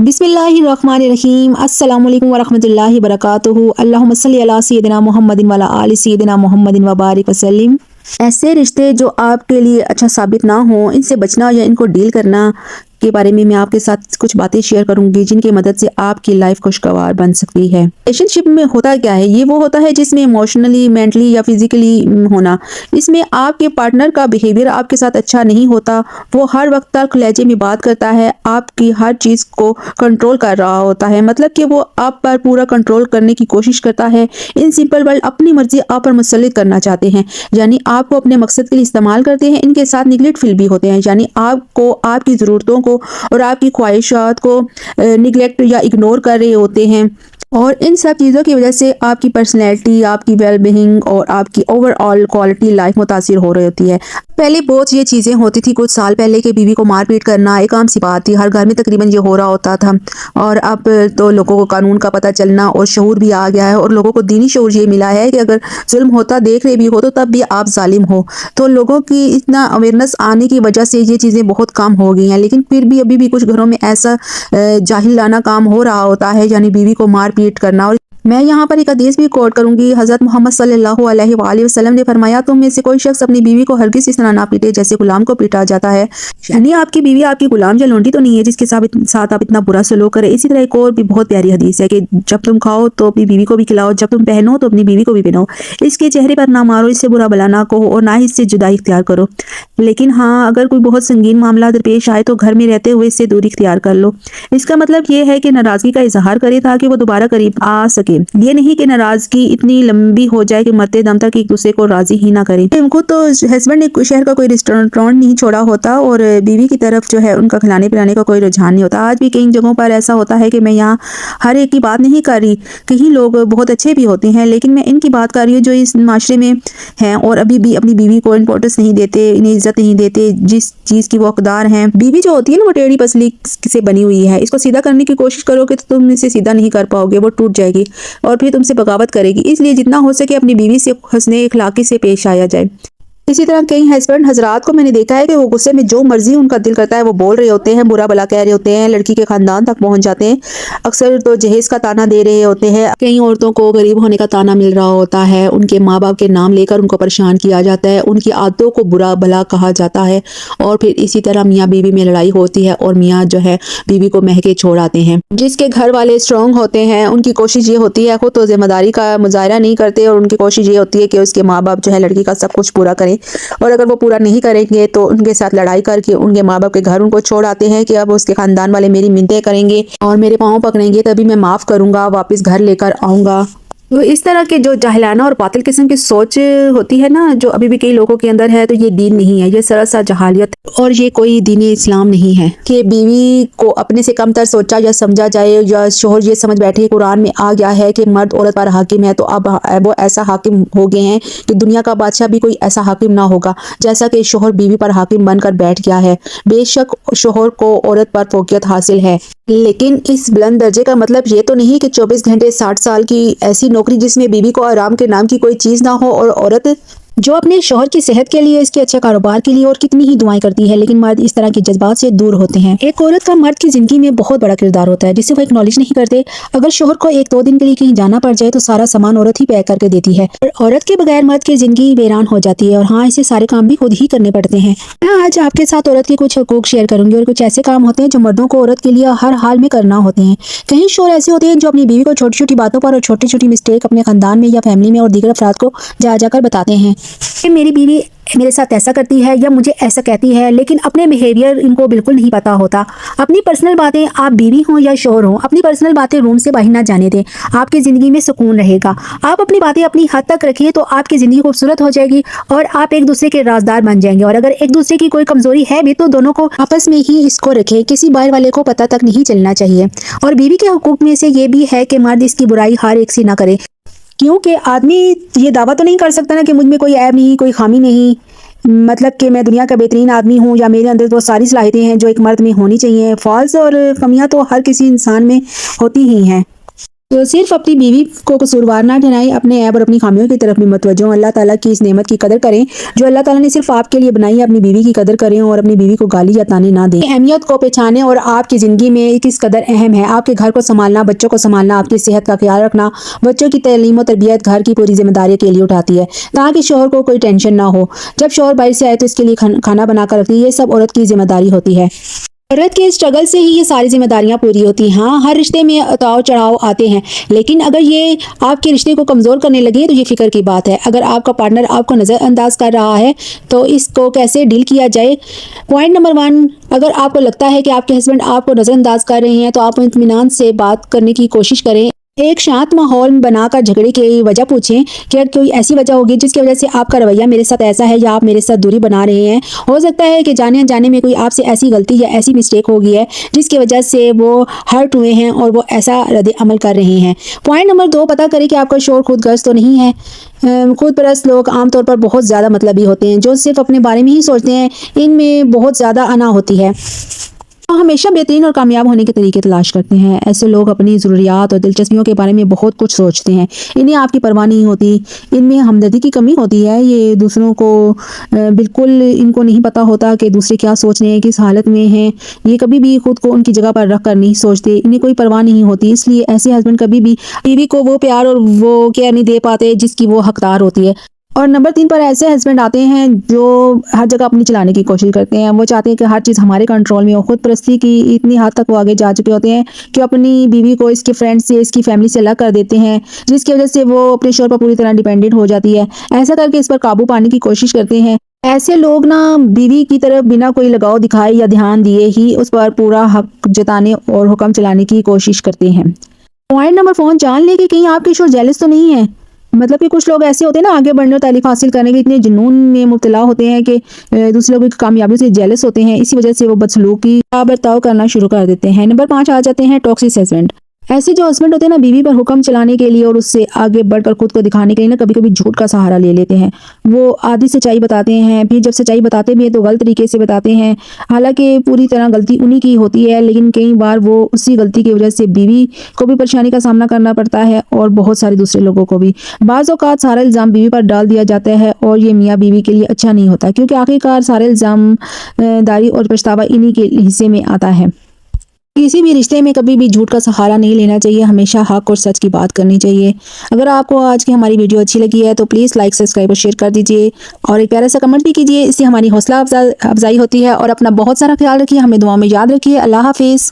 बिस्मिल्लाहिर्रहमानिर्रहीम। अस्सलाम वालेकुम वरहमतुल्लाहि वबरकातुहू। अल्लाहुम्मा सल्ली अला सय्यिदिना मुहम्मदिन व अला आलि सय्यिदिना मुहम्मदिन व बारिक वसल्लिम। ऐसे रिश्ते जो आपके लिए अच्छा साबित ना हो, इनसे बचना या इनको डील करना के बारे में मैं आपके साथ कुछ बातें शेयर करूंगी जिनकी मदद से आपकी लाइफ खुशगवार बन सकती है। रिलेशनशिप में होता क्या है, ये वो होता है जिसमें इमोशनली, मेंटली या फिजिकली होना। इसमें आपके पार्टनर का बिहेवियर आपके साथ अच्छा नहीं होता। वो हर वक्त तल्ख लहजे में बात करता है, आपकी हर चीज़ को कंट्रोल कर रहा होता है। मतलब कि वो आप पर पूरा कंट्रोल करने की कोशिश करता है। इन सिंपल वर्ड, अपनी मर्जी आप पर मुसल्लित करना चाहते हैं, यानी आपको अपने मकसद के लिए इस्तेमाल करते हैं। इनके साथ निगलेक्ट फील भी होते हैं, यानी आपको आपकी ज़रूरतों को और आपकी ख्वाहिशात को निगलेक्ट या इग्नोर कर रहे होते हैं। और इन सब चीज़ों की वजह से आपकी पर्सनैलिटी, आपकी वेल बीइंग और आपकी ओवरऑल क्वालिटी लाइफ मुतासिर हो रही होती है। पहले बहुत ये चीज़ें होती थी, कुछ साल पहले कि बीवी को मारपीट करना एक आम सी बात थी, हर घर में तकरीबन ये हो रहा होता था। और अब तो लोगों को कानून का पता चलना और शऊर भी आ गया है, और लोगों को दीनी शऊर ये मिला है कि अगर जुल्म होता देख रहे भी हो तो तब भी आप जालिम हो। तो लोगों की इतना अवेयरनेस आने की वजह से ये चीज़ें बहुत कम हो गई हैं, लेकिन फिर भी अभी भी कुछ घरों में ऐसा जाहिलाना काम हो रहा होता है, यानी बीवी को मारपीट करना। और मैं यहाँ पर एक हदीस भी कोट करूंगी। हज़रत मोहम्मद सल्लल्लाहु अलैहि वसल्लम ने फरमाया, तुम में से कोई शख्स अपनी बीवी को हरगिज़ इस तरह ना पीटे जैसे गुलाम को पीटा जाता है। यानी आपकी बीवी आपकी गुलाम या लौंडी तो नहीं है जिसके साथ आप इतना बुरा सलूक करें। इसी तरह एक और भी बहुत प्यारी हदीस है कि जब तुम खाओ तो अपनी बीवी को भी खिलाओ, जब तुम पहनो तो अपनी बीवी को भी पहनाओ। इसके चेहरे पर ना मारो, इससे बुरा भला ना कहो और ना ही इससे जुदाई इख्तियार करो। लेकिन हाँ, अगर कोई बहुत संगीन मामला दरपेश आए तो घर में रहते हुए इससे दूरी इख्तियार कर लो। इसका मतलब ये है कि नाराज़गी का इजहार करे ताकि वो दोबारा करीब आ सके। ये नहीं कि नाराजगी इतनी लंबी हो जाए कि मरते दम तक एक दूसरे को राजी ही ना करें। खुद तो हस्बैंड ने शहर का कोई रेस्टोरेंट नहीं छोड़ा होता और बीवी की तरफ जो है उनका खिलाने पिलाने का कोई रुझान नहीं होता। आज भी कई जगहों पर ऐसा होता है कि मैं यहाँ हर एक की बात नहीं कर रही, कहीं लोग बहुत अच्छे भी होते हैं, लेकिन मैं इनकी बात कर रही हूँ जो इस माशरे में हैं और अभी भी अपनी बीवी को इंपॉर्टेंस नहीं देते, इन्हें इज्जत नहीं देते जिस चीज़ की वो हकदार हैं। बीवी जो होती है ना, वो टेढ़ी पसली से बनी हुई है। इसको सीधा करने की कोशिश करोगे तो तुम इसे सीधा नहीं कर पाओगे, वो टूट जाएगी और फिर तुमसे बगावत करेगी। इसलिए जितना हो सके अपनी बीवी से हुस्ने अखलाकी से पेश आया जाए। इसी तरह कई हस्बैंड हजरात को मैंने देखा है कि वो गुस्से में जो मर्जी उनका दिल करता है वो बोल रहे होते हैं, बुरा भला कह रहे होते हैं, लड़की के खानदान तक पहुंच जाते हैं। अक्सर तो जहेज का ताना दे रहे होते हैं। कई औरतों को गरीब होने का ताना मिल रहा होता है, उनके माँ बाप के नाम लेकर उनको परेशान किया जाता है, उनकी आदतों को बुरा भला कहा जाता है और फिर इसी तरह मियाँ बीवी में लड़ाई होती है और मियाँ जो है बीवी को महके छोड़ आते हैं। जिसके घर वाले स्ट्रॉन्ग होते हैं उनकी कोशिश ये होती है, खुद तो जिम्मेदारी का मुजाहरा नहीं करते और उनकी कोशिश ये होती है कि उसके माँ बाप जो है लड़की का सब कुछ पूरा करें, और अगर वो पूरा नहीं करेंगे तो उनके साथ लड़ाई करके उनके माँ बाप के घर उनको छोड़ आते हैं कि अब उसके खानदान वाले मेरी मिन्नतें करेंगे और मेरे पाँव पकड़ेंगे तभी मैं माफ़ करूँगा, वापस घर लेकर आऊँगा। तो इस तरह के जो जाहिलाना और बातिल किस्म की सोच होती है ना, जो अभी भी कई लोगों के अंदर है, तो ये दीन नहीं है, ये सरासर जहालियत और ये कोई दीन इस्लाम नहीं है कि बीवी को अपने से कमतर सोचा या समझा जाए, या शोहर ये समझ बैठे कुरान में आ गया है कि मर्द औरत पर हाकिम है तो अब वो ऐसा हाकिम हो गए हैं कि दुनिया का बादशाह भी कोई ऐसा हाकिम ना होगा जैसा कि शोहर बीवी पर हाकिम बनकर बैठ गया है। बेशक शोहर को औरत पर फौकियत हासिल है, लेकिन इस बुलंद दर्जे का मतलब ये तो नहीं कि 24 घंटे 60 साल की ऐसी नौकरी जिसमें बीवी को आराम के नाम की कोई चीज़ ना हो, और औरत जो अपने शोहर की सेहत के लिए, इसके अच्छे कारोबार के लिए और कितनी ही दुआएं करती है, लेकिन मर्द इस तरह के जज्बात से दूर होते हैं। एक औरत का मर्द की जिंदगी में बहुत बड़ा किरदार होता है जिसे वो एक्नॉलेज नहीं करते। अगर शोहर को 1-2 दिन के लिए कहीं जाना पड़ जाए तो सारा सामान औरत ही पैक करके देती है, और औरत के बगैर मर्द की जिंदगी वीरान हो जाती है। और हाँ, इसे सारे काम भी खुद ही करने पड़ते हैं। मैं आज आपके साथ औरत के कुछ हकूक शेयर करूंगी और कुछ ऐसे काम होते हैं जो मर्दों को औरत के लिए हर हाल में करना होते हैं। कई शोहर ऐसे होते हैं जो अपनी बीवी को छोटी छोटी बातों पर और छोटी छोटी मिस्टेक अपने खानदान में या फैमिली में और दीगर अफराद को जाकर बताते हैं कि मेरी बीवी मेरे साथ ऐसा करती है या मुझे ऐसा कहती है, लेकिन अपने बिहेवियर इनको बिल्कुल नहीं पता होता। अपनी पर्सनल बातें, आप बीवी हों या शोहर हों, अपनी पर्सनल बातें रूम से बाहर ना जाने दें, आपकी ज़िंदगी में सुकून रहेगा। आप अपनी बातें अपनी हद तक रखिए तो आपकी ज़िंदगी खूबसूरत हो जाएगी और आप एक दूसरे के राजदार बन जाएंगे। और अगर एक दूसरे की कोई कमज़ोरी है भी तो दोनों को आपस में ही इसको रखें, किसी बाहर वाले को पता तक नहीं चलना चाहिए। और बीवी के हुकूक में से ये भी है कि मर्द इसकी बुराई हर एक से ना करे, क्योंकि आदमी ये दावा तो नहीं कर सकता ना कि मुझ में कोई ऐब नहीं, कोई खामी नहीं, मतलब कि मैं दुनिया का बेहतरीन आदमी हूँ या मेरे अंदर तो सारी सलाहियतें हैं जो एक मर्द में होनी चाहिए। फॉल्स और कमियां तो हर किसी इंसान में होती ही हैं। तो सिर्फ अपनी बीवी को कसूरवार ना ठहराएं, अपने ऐब और अपनी खामियों की तरफ भी मतवज्जो हों। अल्लाह ताला की इस नेमत की कदर करें जो अल्लाह ताला ने सिर्फ आपके लिए बनाई है। अपनी बीवी की कदर करें और अपनी बीवी को गाली या ताने ना दें। अहमियत को पहचानें और आपकी ज़िंदगी में किस कदर अहम है। आपके घर को संभालना, बच्चों को संभालना, आपकी सेहत का ख्याल रखना, बच्चों की तालीम और तरबियत घर की पूरी जिम्मेदारी के लिए उठाती है ताकि शोहर को कोई टेंशन ना हो। जब शोहर बाहर से आए तो इसके लिए खाना बनाकर रखती है। ये सब औरत की जिम्मेदारी होती है। औरत के स्ट्रगल से ही ये सारी जिम्मेदारियां पूरी होती हैं। हाँ, हर रिश्ते में उतार चढ़ाव आते हैं, लेकिन अगर ये आपके रिश्ते को कमज़ोर करने लगे तो ये फिक्र की बात है। अगर आपका पार्टनर आपको नज़रअंदाज कर रहा है तो इसको कैसे डील किया जाए। पॉइंट नंबर 1, अगर आपको लगता है कि आपके हस्बैंड आपको नज़रअंदाज कर रहे हैं तो आप इत्मीनान से बात करने की कोशिश करें। एक शांत माहौल बनाकर झगड़े की वजह पूछें कि कोई ऐसी वजह होगी जिसकी वजह से आपका रवैया मेरे साथ ऐसा है या आप मेरे साथ दूरी बना रहे हैं। हो सकता है कि जाने अनजाने में कोई आपसे ऐसी गलती या ऐसी मिस्टेक हो गई है जिसकी वजह से वो हर्ट हुए हैं और वो ऐसा रद्द अमल कर रहे हैं। पॉइंट नंबर 2, पता करें कि आपका शोहर खुद गर्ज तो नहीं है। खुद परस्त लोग आमतौर पर बहुत ज़्यादा मतलबी होते हैं जो सिर्फ अपने बारे में ही सोचते हैं। इनमें बहुत ज़्यादा अना होती है। हमेशा बेहतरीन और कामयाब होने के तरीके तलाश करते हैं। ऐसे लोग अपनी ज़रूरियात और दिलचस्पियों के बारे में बहुत कुछ सोचते हैं। इन्हें आपकी परवाह नहीं होती। इनमें हमदर्दी की कमी होती है। ये दूसरों को बिल्कुल इनको नहीं पता होता कि दूसरे क्या सोच रहे हैं, किस हालत में हैं। ये कभी भी खुद को उनकी जगह पर रख कर नहीं सोचते। इन्हें कोई परवाह नहीं होती। इसलिए ऐसे हस्बैंड कभी भी बीवी को वो प्यार और वो केयर नहीं दे पाते जिसकी वो हकदार होती है। और नंबर 3 पर ऐसे हस्बैंड आते हैं जो हर जगह अपनी चलाने की कोशिश करते हैं। वो चाहते हैं कि हर चीज़ हमारे कंट्रोल में हो। खुद परस्ती की इतनी हद तक वो आगे जा चुके होते हैं कि अपनी बीवी को इसके फ्रेंड्स से, इसकी फैमिली से अलग कर देते हैं, जिसकी वजह से वो अपने शोहर पर पूरी तरह डिपेंडेंट हो जाती है। ऐसा करके इस पर काबू पाने की कोशिश करते हैं। ऐसे लोग ना बीवी की तरफ बिना कोई लगाव दिखाए या ध्यान दिए ही उस पर पूरा हक जताने और हुक्म चलाने की कोशिश करते हैं। पॉइंट नंबर 4, जान ले कि कहीं आपके शोहर जेलस तो नहीं है। मतलब कि कुछ लोग ऐसे होते हैं ना, आगे बढ़ने और तारीफ हासिल करने के इतने जुनून में मुब्तला होते हैं कि दूसरे लोगों की कामयाबी से जेलस होते हैं। इसी वजह से वो बदसलूकी का बर्ताव करना शुरू कर देते हैं। नंबर 5 आ जाते हैं टॉक्सिक हस्बैंड। ऐसे जो हस्बैंड होते हैं ना, बीवी पर हुक्म चलाने के लिए और उससे आगे बढ़कर खुद को दिखाने के लिए ना कभी कभी झूठ का सहारा ले लेते हैं। वो आधी सच्चाई बताते हैं, फिर जब सच्चाई बताते भी हैं तो गलत तरीके से बताते हैं। हालांकि पूरी तरह गलती उन्हीं की होती है, लेकिन कई बार वो उसी गलती की वजह से बीवी को भी परेशानी का सामना करना पड़ता है और बहुत सारे दूसरे लोगों को भी। बाज़ औक़ात सारा इल्ज़ाम बीवी पर डाल दिया जाता है और ये मियाँ बीवी के लिए अच्छा नहीं होता, क्योंकि आखिरकार सारे इल्ज़ाम दारी और पछतावा इन्हीं के हिस्से में आता है। किसी भी रिश्ते में कभी भी झूठ का सहारा नहीं लेना चाहिए। हमेशा हक और सच की बात करनी चाहिए। अगर आपको आज की हमारी वीडियो अच्छी लगी है तो प्लीज़ लाइक, सब्सक्राइब और शेयर कर दीजिए और एक प्यारा सा कमेंट भी कीजिए। इससे हमारी हौसला अफजाई होती है। और अपना बहुत सारा ख्याल रखिए, हमें दुआ में याद रखिए। अल्लाह हाफिज़।